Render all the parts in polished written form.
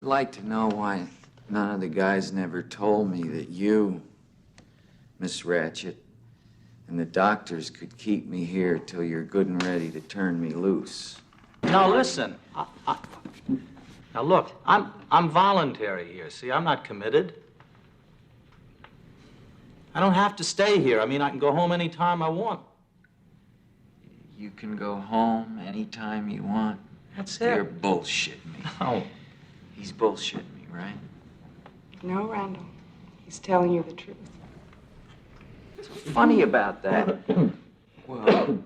like to know why none of the guys never told me that you, Miss Ratchet, and the doctors could keep me here till you're good and ready to turn me loose. Now listen, now look, I'm voluntary here, see? I'm not committed. I don't have to stay here. I mean, I can go home anytime I want. You can go home anytime you want. That's it. You're bullshitting me. No. He's bullshitting me, right? No, Randall. He's telling you the truth. What's funny about that? Well,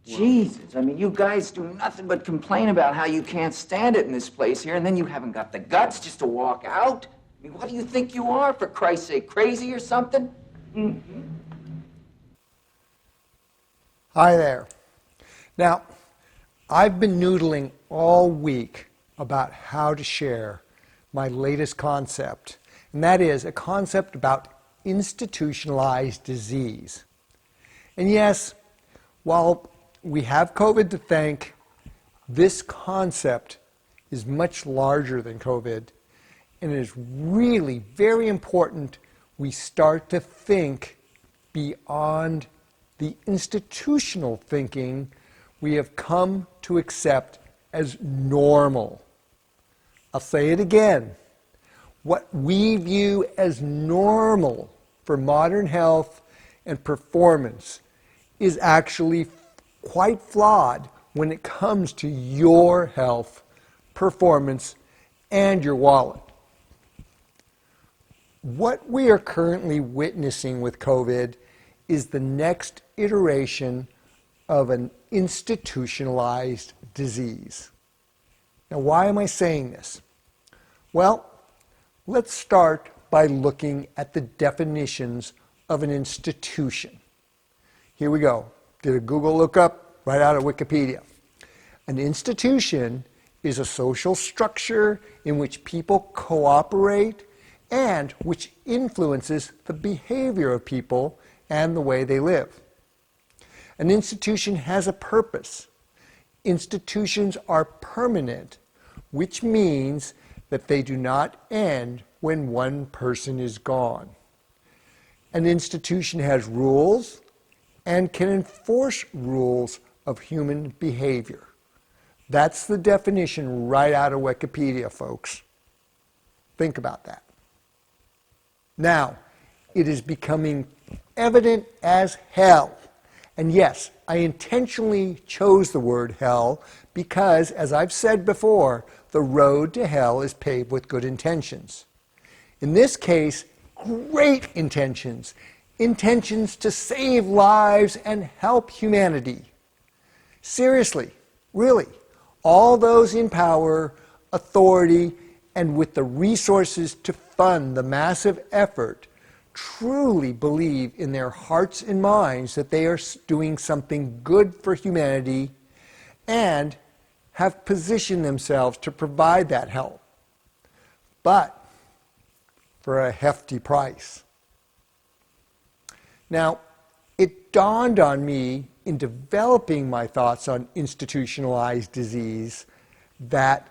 Jesus, I mean, you guys do nothing but complain about how you can't stand it in this place here, and then you haven't got the guts just to walk out? I mean, what do you think you are, for Christ's sake, crazy or something? Mm-hmm. Hi there. Now, I've been noodling all week about how to share my latest concept, and that is a concept about institutionalized disease. And yes, while we have COVID to thank, this concept is much larger than COVID, and it is really very important we start to think beyond the institutional thinking we have come to accept as normal. I'll say it again. What we view as normal for modern health and performance is actually quite flawed when it comes to your health, performance, and your wallet. What we are currently witnessing with COVID is the next iteration of an institutionalized disease. Now, why am I saying this? Well, let's start by looking at the definitions of an institution. Here we go. Did a Google lookup right out of Wikipedia. An institution is a social structure in which people cooperate and which influences the behavior of people and the way they live. An institution has a purpose. Institutions are permanent, which means that they do not end when one person is gone. An institution has rules and can enforce rules of human behavior. That's the definition right out of Wikipedia, folks. Think about that. Now, it is becoming evident as hell. And yes, I intentionally chose the word hell because, as I've said before, the road to hell is paved with good intentions. In this case, great intentions. Intentions to save lives and help humanity. Seriously, really, all those in power, authority, and with the resources to fund the massive effort truly believe in their hearts and minds that they are doing something good for humanity and have positioned themselves to provide that help, but for a hefty price. Now, it dawned on me in developing my thoughts on institutionalized disease that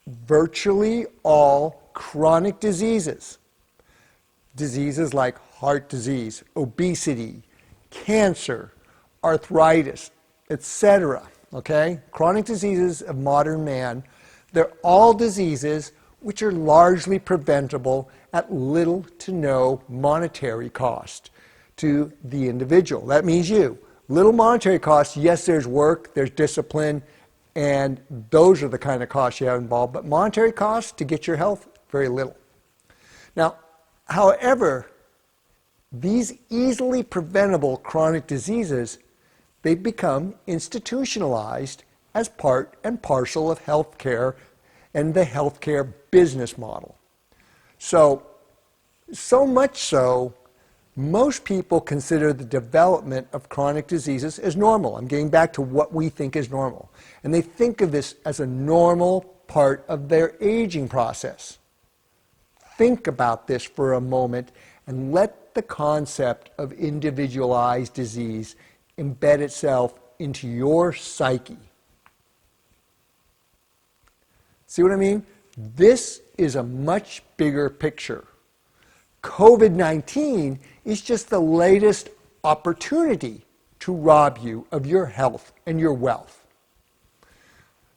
virtually all chronic diseases like heart disease, obesity, cancer, arthritis, etc., okay? Chronic diseases of modern man, they're all diseases which are largely preventable at little to no monetary cost to the individual. That means you. Little monetary cost, yes, there's work, there's discipline, and those are the kind of costs you have involved, but monetary costs to get your health, very little. Now, however, these easily preventable chronic diseases, they become institutionalized as part and parcel of healthcare and the healthcare business model. So much so, most people consider the development of chronic diseases as normal. I'm getting back to what we think is normal. And they think of this as a normal part of their aging process. Think about this for a moment and let the concept of individualized disease embed itself into your psyche. See what I mean? This is a much bigger picture. COVID-19 is just the latest opportunity to rob you of your health and your wealth.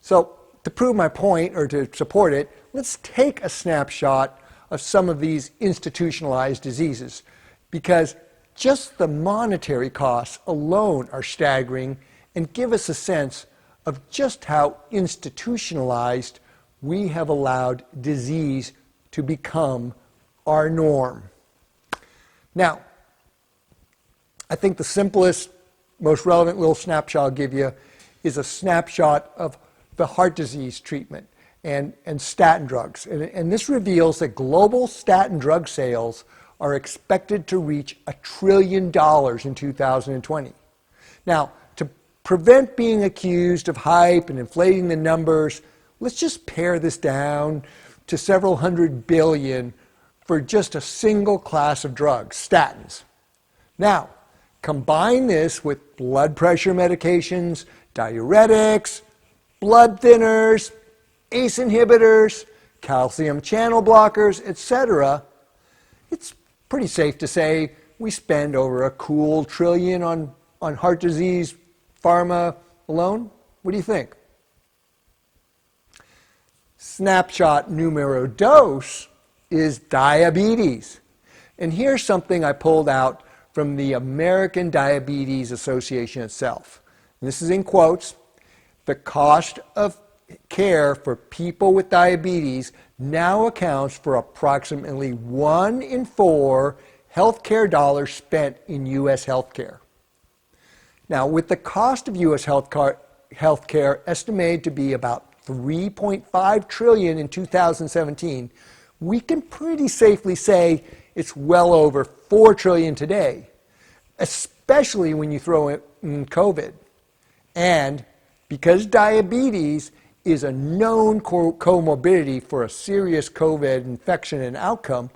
So, to prove my point or to support it, let's take a snapshot of some of these institutionalized diseases, because just the monetary costs alone are staggering and give us a sense of just how institutionalized we have allowed disease to become our norm. Now, I think the simplest, most relevant little snapshot I'll give you is a snapshot of the heart disease treatment and statin drugs. And this reveals that global statin drug sales are expected to reach $1 trillion in 2020. Now, to prevent being accused of hype and inflating the numbers, let's just pare this down to several hundred billion for just a single class of drugs, statins. Now, combine this with blood pressure medications, diuretics, blood thinners, ACE inhibitors, calcium channel blockers, etc. It's pretty safe to say we spend over a cool $1 trillion on heart disease pharma alone. What do you think? Snapshot numero dos is diabetes. And here's something I pulled out from the American Diabetes Association itself. And this is in quotes. The cost of care for people with diabetes now accounts for approximately 1 in 4 healthcare dollars spent in U.S. healthcare. Now, with the cost of U.S. healthcare estimated to be about $3.5 trillion in 2017, we can pretty safely say it's well over $4 trillion today, especially when you throw in COVID. And because diabetes is a known comorbidity for a serious COVID infection and outcome,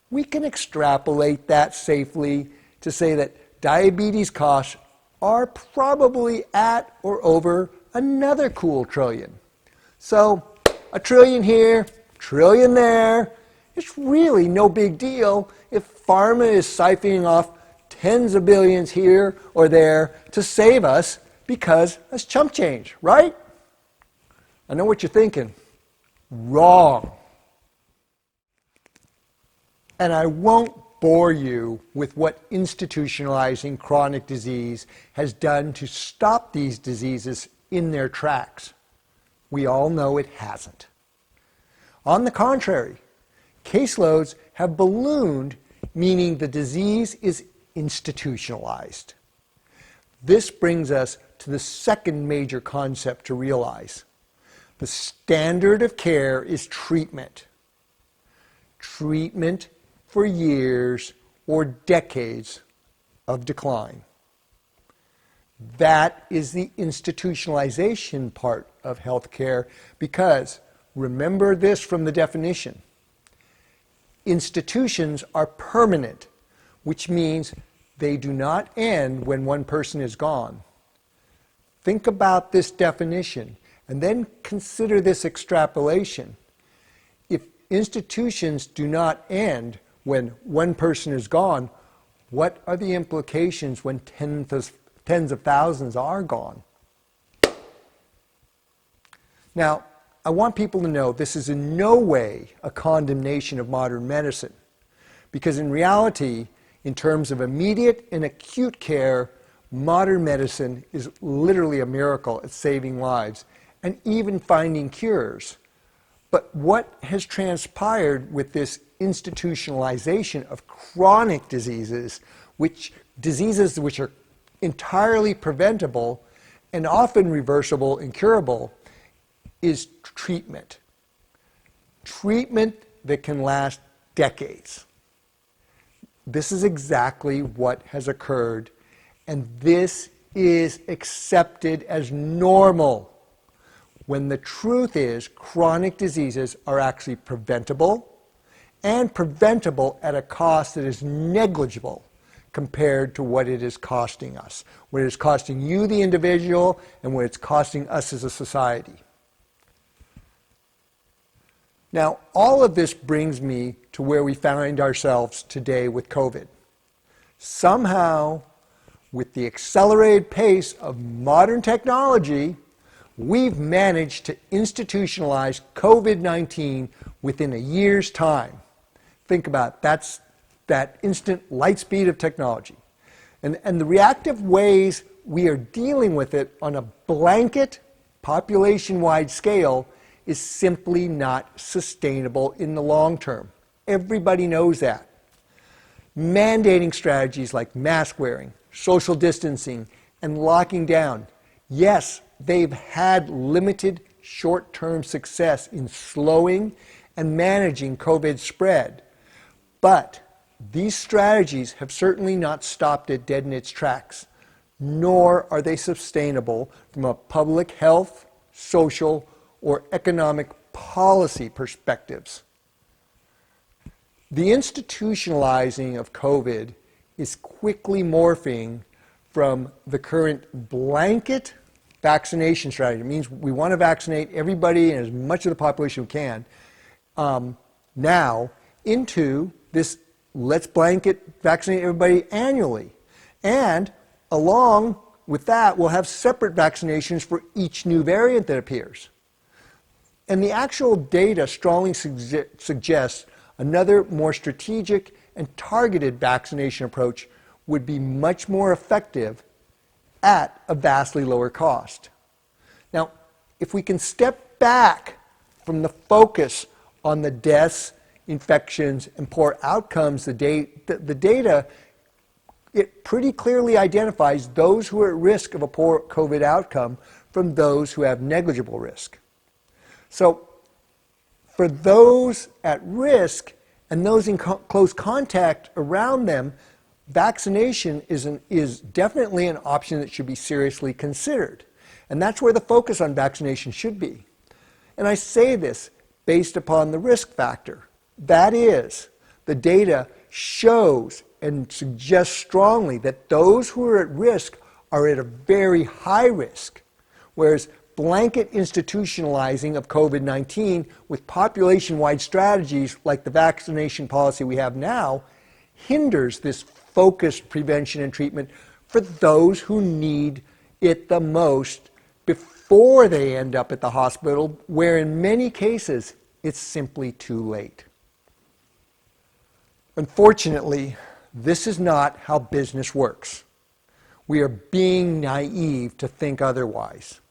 we can extrapolate that safely to say that diabetes costs are probably at or over another cool $1 trillion. So, $1 trillion here, $1 trillion there. It's really no big deal if pharma is siphoning off tens of billions here or there to save us, because that's chump change, right? I know what you're thinking. Wrong. And I won't bore you with what institutionalizing chronic disease has done to stop these diseases in their tracks. We all know it hasn't. On the contrary, caseloads have ballooned, meaning the disease is institutionalized. This brings us to the second major concept to realize. The standard of care is treatment. Treatment for years or decades of decline. That is the institutionalization part of healthcare, because remember this from the definition. Institutions are permanent, which means they do not end when one person is gone. Think about this definition and then consider this extrapolation. If institutions do not end when one person is gone, what are the implications when tens of thousands are gone? Now, I want people to know this is in no way a condemnation of modern medicine, because in reality, in terms of immediate and acute care, modern medicine is literally a miracle at saving lives and even finding cures. But what has transpired with this institutionalization of chronic diseases, which are entirely preventable and often reversible and curable, is treatment. Treatment that can last decades. This is exactly what has occurred, and this is accepted as normal, when the truth is chronic diseases are actually preventable, and preventable at a cost that is negligible compared to what it is costing us, what it is costing you, the individual, and what it's costing us as a society. Now, all of this brings me to where we find ourselves today with COVID. Somehow, with the accelerated pace of modern technology, we've managed to institutionalize COVID-19 within a year's time. Think about it. That's that instant light speed of technology. And the reactive ways we are dealing with it on a blanket, population-wide scale is simply not sustainable in the long term. Everybody knows that. Mandating strategies like mask wearing, social distancing, and locking down, yes, they've had limited short-term success in slowing and managing COVID spread, but these strategies have certainly not stopped it dead in its tracks, nor are they sustainable from a public health, social, or economic policy perspectives. The institutionalizing of COVID is quickly morphing from the current blanket vaccination strategy. It means we want to vaccinate everybody and as much of the population we can now into this let's blanket vaccinate everybody annually. And along with that, we'll have separate vaccinations for each new variant that appears. And the actual data strongly suggests another more strategic and targeted vaccination approach would be much more effective at a vastly lower cost. Now, if we can step back from the focus on the deaths, infections, and poor outcomes, the data, it pretty clearly identifies those who are at risk of a poor COVID outcome from those who have negligible risk. So for those at risk and those in close contact around them, vaccination is definitely an option that should be seriously considered. And that's where the focus on vaccination should be. And I say this based upon the risk factor. That is, the data shows and suggests strongly that those who are at risk are at a very high risk, whereas blanket institutionalizing of COVID-19 with population-wide strategies like the vaccination policy we have now hinders this focused prevention and treatment for those who need it the most before they end up at the hospital, where in many cases it's simply too late. Unfortunately, this is not how business works. We are being naive to think otherwise.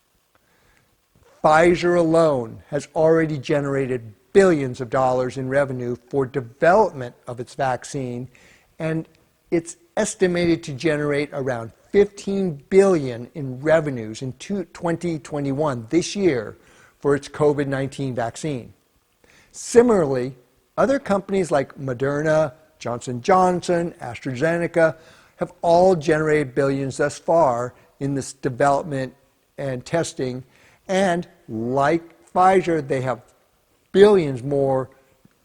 Pfizer alone has already generated billions of dollars in revenue for development of its vaccine, and it's estimated to generate around $15 billion in revenues in 2021, this year, for its COVID-19 vaccine. Similarly, other companies like Moderna, Johnson & Johnson, AstraZeneca have all generated billions thus far in this development and testing, and like Pfizer, they have billions more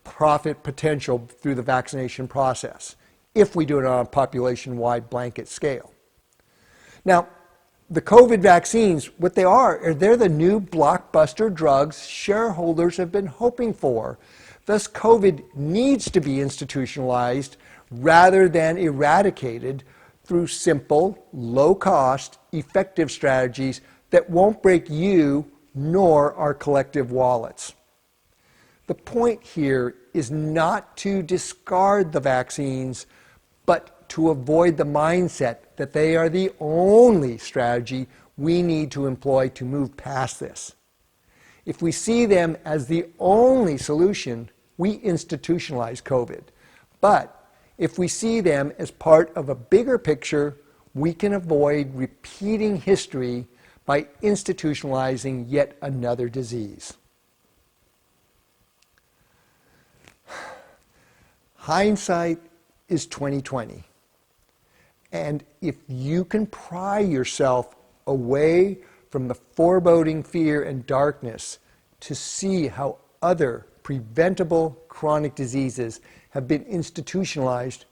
profit potential through the vaccination process, if we do it on a population-wide blanket scale. Now, the COVID vaccines, what they are they're the new blockbuster drugs shareholders have been hoping for. Thus, COVID needs to be institutionalized rather than eradicated through simple, low-cost, effective strategies that won't break you nor our collective wallets. The point here is not to discard the vaccines, but to avoid the mindset that they are the only strategy we need to employ to move past this. If we see them as the only solution, we institutionalize COVID. But if we see them as part of a bigger picture, we can avoid repeating history by institutionalizing yet another disease. Hindsight is 20/20. And if you can pry yourself away from the foreboding fear and darkness to see how other preventable chronic diseases have been institutionalized,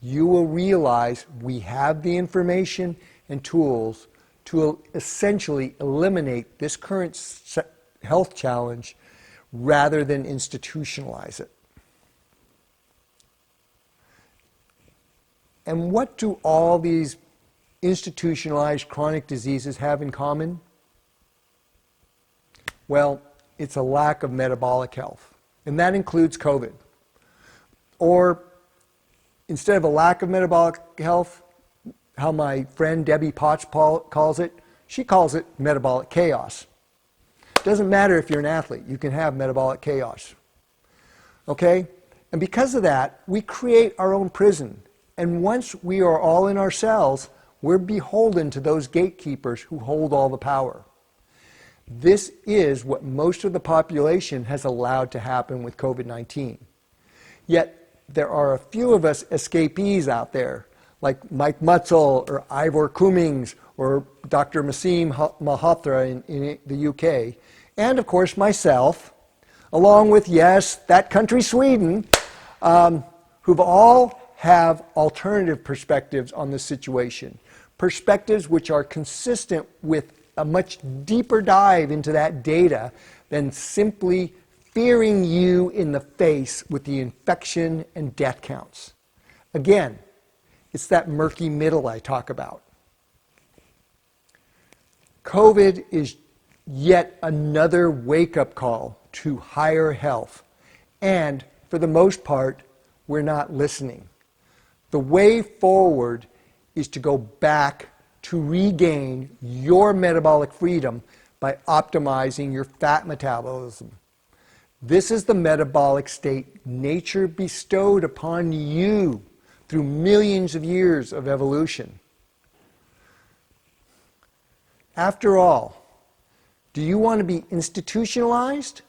you will realize we have the information and tools to essentially eliminate this current health challenge rather than institutionalize it. And what do all these institutionalized chronic diseases have in common? Well, it's a lack of metabolic health, and that includes COVID. Or instead of a lack of metabolic health, how my friend Debbie Potts calls it, she calls it metabolic chaos. Doesn't matter if you're an athlete, you can have metabolic chaos. Okay? And because of that, we create our own prison. And once we are all in our cells, we're beholden to those gatekeepers who hold all the power. This is what most of the population has allowed to happen with COVID-19. Yet, there are a few of us escapees out there, like Mike Mutzel or Ivor Cummings or Dr. Masim Malhotra in the UK, and of course myself, along with, yes, that country Sweden, who've all have alternative perspectives on the situation. Perspectives which are consistent with a much deeper dive into that data than simply fearing you in the face with the infection and death counts. Again, it's that murky middle I talk about. COVID is yet another wake-up call to higher health, and for the most part, we're not listening. The way forward is to go back to regain your metabolic freedom by optimizing your fat metabolism. This is the metabolic state nature bestowed upon you through millions of years of evolution. After all, do you want to be institutionalized,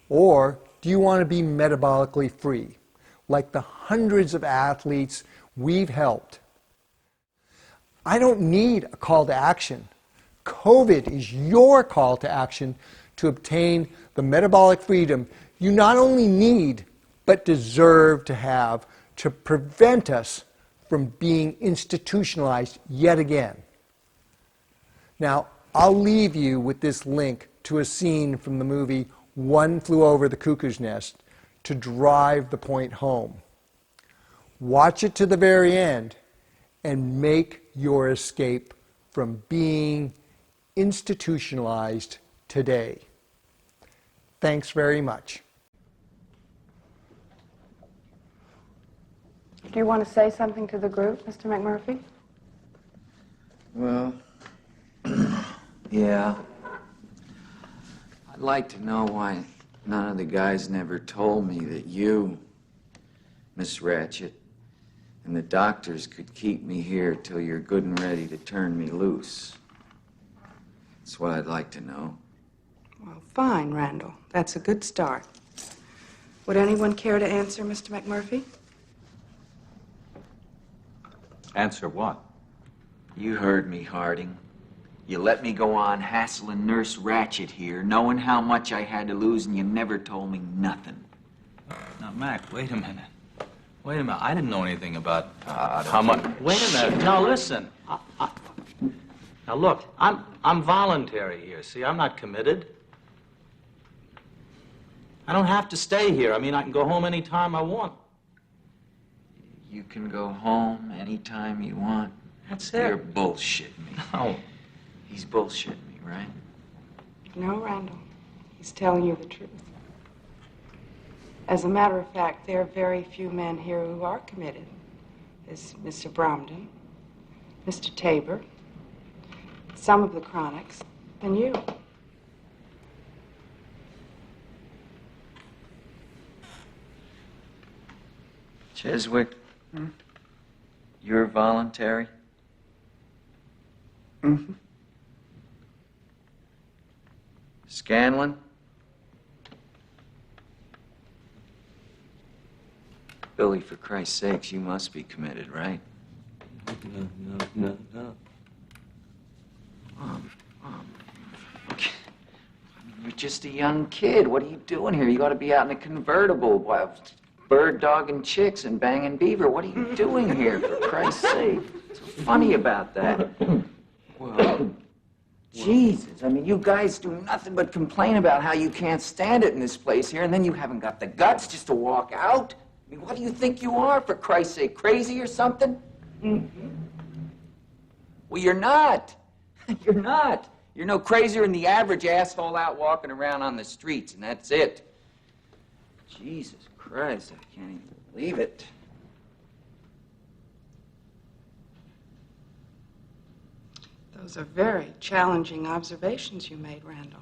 or do you want to be metabolically free, like the hundreds of athletes we've helped? I don't need a call to action. COVID is your call to action to obtain the metabolic freedom you not only need, but deserve to have to prevent us from being institutionalized yet again. Now, I'll leave you with this link to a scene from the movie One Flew Over the Cuckoo's Nest to drive the point home. Watch it to the very end and make your escape from being institutionalized today. Thanks very much. Do you want to say something to the group, Mr. McMurphy? Well, yeah. I'd like to know why none of the guys never told me that you, Miss Ratchet, and the doctors could keep me here till you're good and ready to turn me loose. That's what I'd like to know. Well, fine, Randall. That's a good start. Would anyone care to answer, Mr. McMurphy? Answer what? You heard me, Harding. You let me go on hassling Nurse Ratchet here, knowing how much I had to lose, and you never told me nothing. Now, Mac, wait a minute. Wait a minute. I didn't know anything about how much. Wait a minute. Now, listen. Now, look, I'm voluntary here. See, I'm not committed. I don't have to stay here. I mean, I can go home anytime I want. You can go home anytime you want. That's it. You're bullshitting me. No. He's bullshitting me, right? No, Randall. He's telling you the truth. As a matter of fact, there are very few men here who are committed. There's Mr. Bromden, Mr. Tabor, some of the Chronics, and you. Cheswick, you're voluntary? Mm-hmm. Scanlon? Billy, for Christ's sakes, you must be committed, right? No. Okay. You're just a young kid. What are you doing here? You ought to be out in a convertible, bird dogging chicks and banging beaver. What are you doing here, for Christ's sake? What's so funny about that? Well, Jesus, I mean, you guys do nothing but complain about how you can't stand it in this place here, and then you haven't got the guts just to walk out? I mean, what do you think you are, for Christ's sake, crazy or something? Well, you're not. You're not. You're no crazier than the average asshole out walking around on the streets, and that's it. Jesus Christ, I can't even believe it. Those are very challenging observations you made, Randall.